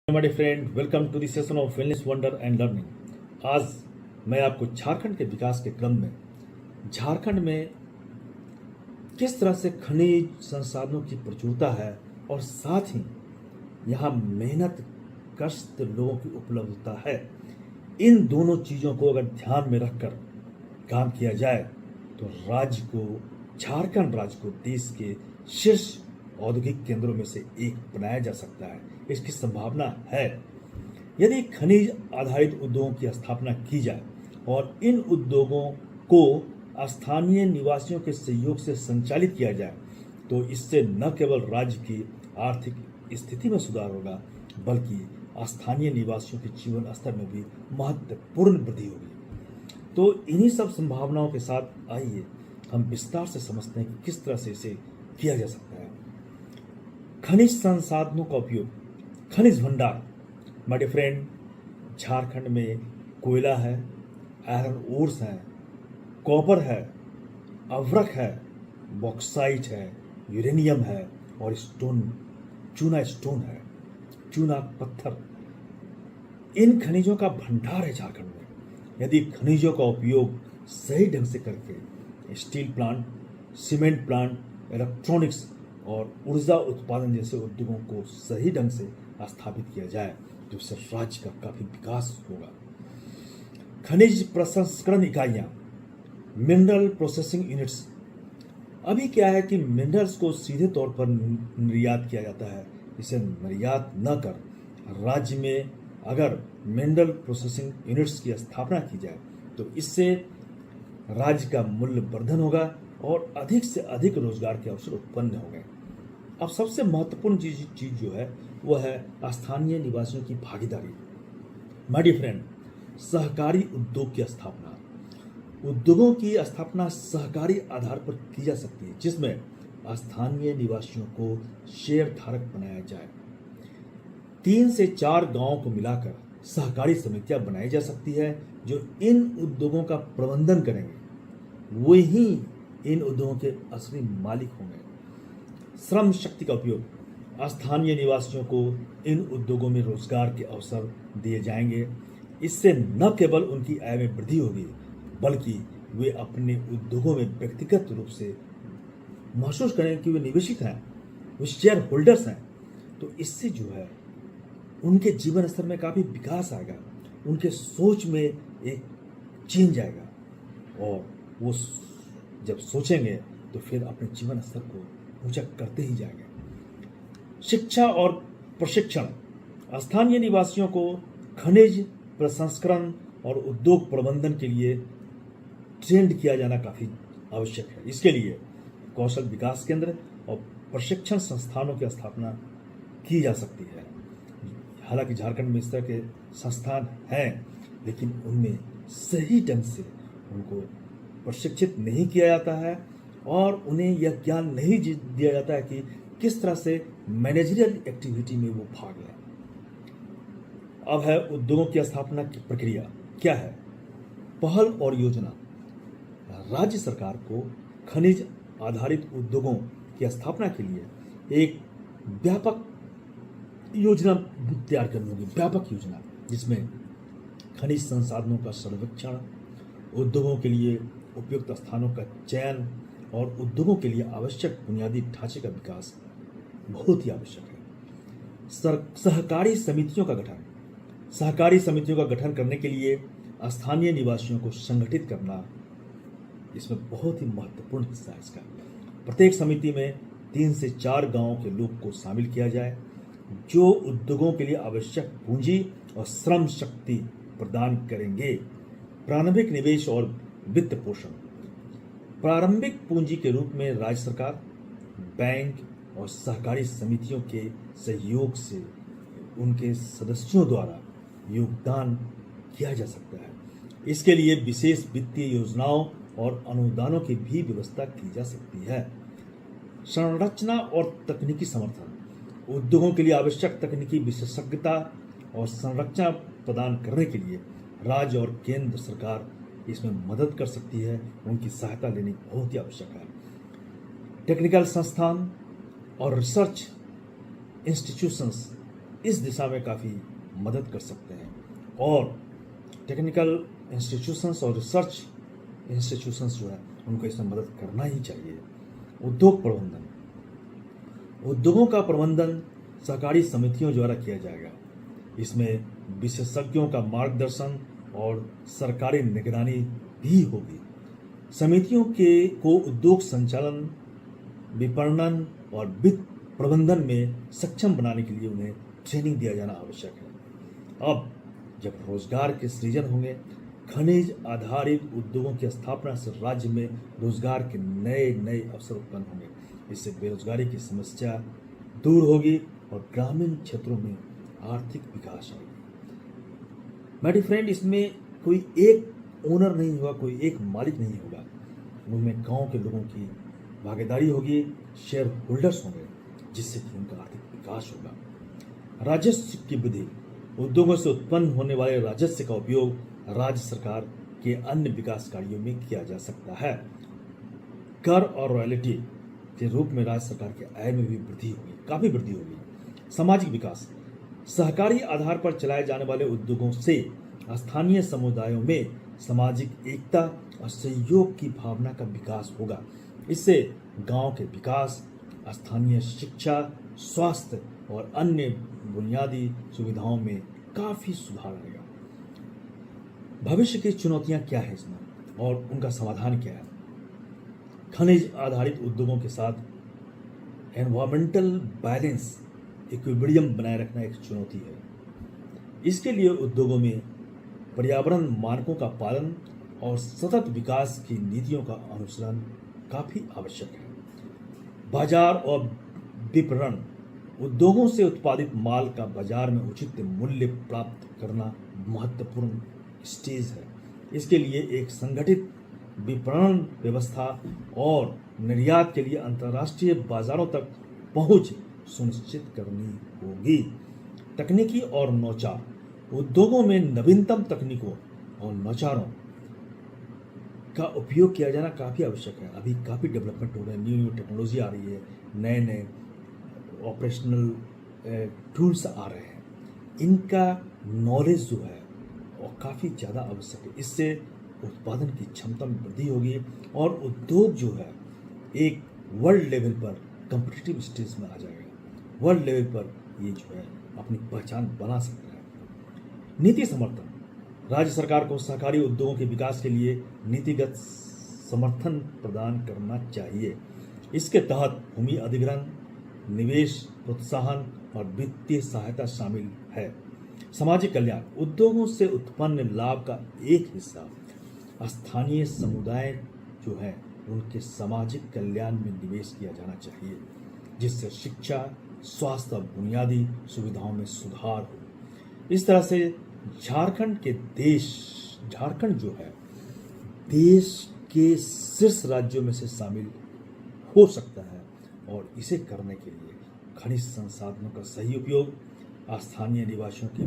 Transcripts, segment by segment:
My friend, welcome to the session of wellness wonder and learning. आज मैं आपको झारखंड के विकास के क्रम में झारखंड में किस तरह से खनिज संसाधनों की प्रचुरता है और साथ ही यहाँ मेहनत कष्ट लोगों की उपलब्धता है, इन दोनों चीज़ों को अगर ध्यान में रखकर काम किया जाए तो झारखंड राज्य को देश के शीर्ष औद्योगिक केंद्रों में से एक बनाया जा सकता है। इसकी संभावना है यदि खनिज आधारित उद्योगों की स्थापना की जाए और इन उद्योगों को स्थानीय निवासियों के सहयोग से संचालित किया जाए तो इससे न केवल राज्य की आर्थिक स्थिति में सुधार होगा बल्कि स्थानीय निवासियों के जीवन स्तर में भी महत्वपूर्ण वृद्धि होगी। तो इन्हीं सब संभावनाओं के साथ आइए हम विस्तार से समझते हैं कि किस तरह से इसे किया जा सकता है। खनिज संसाधनों का उपयोग, खनिज भंडार। माय फ्रेंड, झारखंड में कोयला है, आयरन ओर्स है, कॉपर है, अवरक है, बॉक्साइट है, यूरेनियम है और चूना स्टोन है, चूना पत्थर। इन खनिजों का भंडार है झारखंड में। यदि खनिजों का उपयोग सही ढंग से करके steel plant, cement plant, electronics और ऊर्जा उत्पादन जैसे उद्योगों को सही ढंग से स्थापित किया जाए तो इससे राज्य का काफी विकास होगा। खनिज प्रसंस्करण इकाइयां, मिनरल प्रोसेसिंग यूनिट्स। अभी क्या है कि मिनरल्स को सीधे तौर पर निर्यात किया जाता है। इसे निर्यात न कर राज्य में अगर मिनरल प्रोसेसिंग यूनिट्स की स्थापना की जाए तो इससे राज्य का मूल्य वर्धन होगा और अधिक से अधिक रोजगार के अवसर उत्पन्न होंगे। अब सबसे महत्वपूर्ण चीज जो है वह है स्थानीय निवासियों की भागीदारी। माय डियर फ्रेंड, सहकारी उद्योग की स्थापना। उद्योगों की स्थापना सहकारी आधार पर की जा सकती है जिसमें स्थानीय निवासियों को शेयर धारक बनाया जाए। 3 से 4 गांवों को मिलाकर सहकारी समितियां बनाई जा सकती है जो इन उद्योगों का प्रबंधन करेंगे। वही इन उद्योगों के असली मालिक होंगे। श्रम शक्ति का उपयोग। स्थानीय निवासियों को इन उद्योगों में रोजगार के अवसर दिए जाएंगे। इससे न केवल उनकी आय में वृद्धि होगी बल्कि वे अपने उद्योगों में व्यक्तिगत रूप से महसूस करेंगे कि वे निवेशित हैं, वे शेयर होल्डर्स हैं। तो इससे जो है उनके जीवन स्तर में काफी विकास आएगा, उनके सोच में एक चेंज आएगा और वो जब सोचेंगे तो फिर अपने जीवन स्तर को ऊंचा करते ही जाएंगे। शिक्षा और प्रशिक्षण। स्थानीय निवासियों को खनिज प्रसंस्करण और उद्योग प्रबंधन के लिए ट्रेंड किया जाना काफी आवश्यक है। इसके लिए कौशल विकास केंद्र और प्रशिक्षण संस्थानों की स्थापना की जा सकती है। हालांकि झारखंड में इस तरह के संस्थान हैं लेकिन उनमें सही ढंग से उनको प्रशिक्षित नहीं किया जाता है और उन्हें यह ज्ञान नहीं दिया जाता है कि किस तरह से मैनेजरियल एक्टिविटी में वो भाग लें। अब है उद्योगों की स्थापना की प्रक्रिया क्या है। पहल और योजना। राज्य सरकार को खनिज आधारित उद्योगों की स्थापना के लिए एक व्यापक योजना तैयार करनी होगी, व्यापक योजना जिसमें खनिज संसाधनों का सर्वेक्षण, उद्योगों के लिए उपयुक्त स्थानों का चयन और उद्योगों के लिए आवश्यक बुनियादी ढांचे का विकास बहुत ही आवश्यक है। सहकारी समितियों का गठन। सहकारी समितियों का गठन करने के लिए स्थानीय निवासियों को संगठित करना इसमें बहुत ही महत्वपूर्ण हिस्सा है इसका। प्रत्येक समिति में 3 से 4 गांवों के लोग को शामिल किया जाए जो उद्योगों के लिए आवश्यक पूंजी और श्रम शक्ति प्रदान करेंगे। प्रारंभिक निवेश और वित्त पोषण। प्रारंभिक पूंजी के रूप में राज्य सरकार, बैंक और सहकारी समितियों के सहयोग से उनके सदस्यों द्वारा योगदान किया जा सकता है। इसके लिए विशेष वित्तीय योजनाओं और अनुदानों की भी व्यवस्था की जा सकती है। संरचना और तकनीकी समर्थन। उद्योगों के लिए आवश्यक तकनीकी विशेषज्ञता और संरचना प्रदान करने के लिए राज्य और केंद्र सरकार इसमें मदद कर सकती है। उनकी सहायता लेनी बहुत ही आवश्यक है। टेक्निकल संस्थान और रिसर्च इंस्टीट्यूशंस इस दिशा में काफ़ी मदद कर सकते हैं। और टेक्निकल इंस्टीट्यूशंस और रिसर्च इंस्टीट्यूशंस जो है उनको इसमें मदद करना ही चाहिए। उद्योग प्रबंधन, उद्योगों का प्रबंधन सहकारी समितियों द्वारा किया जाएगा। इसमें विशेषज्ञों का मार्गदर्शन और सरकारी निगरानी भी होगी। समितियों को उद्योग संचालन, विपणन और वित्त प्रबंधन में सक्षम बनाने के लिए उन्हें ट्रेनिंग दिया जाना आवश्यक है। अब जब रोजगार के सृजन होंगे, खनिज आधारित उद्योगों की स्थापना से राज्य में रोजगार के नए नए अवसर उत्पन्न होंगे। इससे बेरोजगारी की समस्या दूर होगी और ग्रामीण क्षेत्रों में आर्थिक विकास होगा। माय डियर फ्रेंड, इसमें कोई एक ओनर नहीं होगा, कोई एक मालिक नहीं होगा, उनमें गांव के लोगों की भागीदारी होगी, शेयर होल्डर्स होंगे, जिससे कि उनका आर्थिक विकास होगा। राजस्व की वृद्धि, उद्योगों से उत्पन्न होने वाले राजस्व का उपयोग राज्य सरकार के अन्य विकास कार्यों में किया जा सकता है। कर और रॉयल्टी के रूप में राज्य सरकार के आय में भी वृद्धि होगी, काफी वृद्धि होगी। सामाजिक विकास, सहकारी आधार पर चलाए जाने वाले उद्योगों से स्थानीय समुदायों में सामाजिक एकता और सहयोग की भावना का विकास होगा। इससे गांव के विकास, स्थानीय शिक्षा, स्वास्थ्य और अन्य बुनियादी सुविधाओं में काफी सुधार आएगा। भविष्य की चुनौतियां क्या है इसमें और उनका समाधान क्या है? खनिज आधारित उद्योगों के साथ एनवायरमेंटल बैलेंस, इक्विलिब्रियम बनाए रखना एक चुनौती है। इसके लिए उद्योगों में पर्यावरण मानकों का पालन और सतत विकास की नीतियों का अनुसरण काफी आवश्यक है। बाजार और विपणन, उद्योगों से उत्पादित माल का बाजार में उचित मूल्य प्राप्त करना महत्वपूर्ण स्टेज है। इसके लिए एक संगठित विपणन व्यवस्था और निर्यात के लिए अंतर्राष्ट्रीय बाजारों तक पहुंच सुनिश्चित करनी होगी। तकनीकी और नवाचार, उद्योगों में नवीनतम तकनीकों और नवाचारों का उपयोग किया जाना काफ़ी आवश्यक है। अभी काफ़ी डेवलपमेंट हो रहे हैं, न्यू टेक्नोलॉजी आ रही है, नए नए ऑपरेशनल टूल्स आ रहे हैं। इनका नॉलेज जो है और काफ़ी ज़्यादा आवश्यक है। इससे उत्पादन की क्षमता में वृद्धि होगी और उद्योग जो है एक वर्ल्ड लेवल पर कम्पिटिटिव स्टेज में आ जाएगा। वर्ल्ड लेवल पर ये जो है अपनी पहचान बना सकता है। नीति समर्थन, राज्य सरकार को सहकारी उद्योगों के विकास के लिए नीतिगत समर्थन प्रदान करना चाहिए। इसके तहत भूमि अधिग्रहण, निवेश प्रोत्साहन और वित्तीय सहायता शामिल है। सामाजिक कल्याण, उद्योगों से उत्पन्न लाभ का एक हिस्सा स्थानीय समुदाय जो है उनके सामाजिक कल्याण में निवेश किया जाना चाहिए, जिससे शिक्षा, स्वास्थ्य और बुनियादी सुविधाओं में सुधार हो। इस तरह से झारखंड जो है देश के शीर्ष राज्यों में से शामिल हो सकता है। और इसे करने के लिए खनिज संसाधनों का सही उपयोग, स्थानीय निवासियों की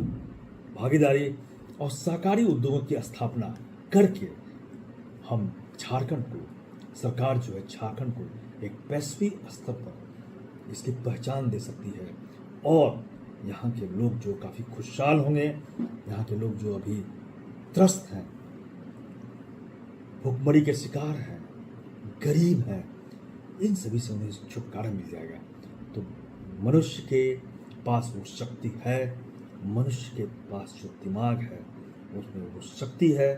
भागीदारी और सहकारी उद्योगों की स्थापना करके हम झारखंड को, सरकार जो है झारखंड को एक वैश्विक स्तर पर इसकी पहचान दे सकती है। और यहाँ के लोग जो काफ़ी खुशहाल होंगे, यहाँ के लोग जो अभी त्रस्त हैं, भुखमरी के शिकार हैं, गरीब हैं, इन सभी से उन्हें छुटकारा मिल जाएगा। तो मनुष्य के पास वो शक्ति है, मनुष्य के पास जो दिमाग है उसमें वो शक्ति है।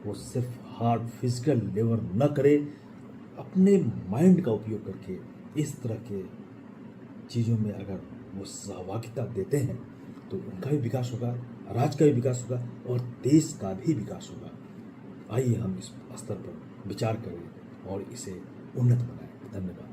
वो सिर्फ हार्ड फिजिकल लेबर न करे, अपने माइंड का उपयोग करके इस तरह के चीज़ों में अगर वो सहभागिता देते हैं तो उनका भी विकास होगा, राज्य का भी विकास होगा और देश का भी विकास होगा। आइए हम इस स्तर पर विचार करें और इसे उन्नत बनाएं। धन्यवाद।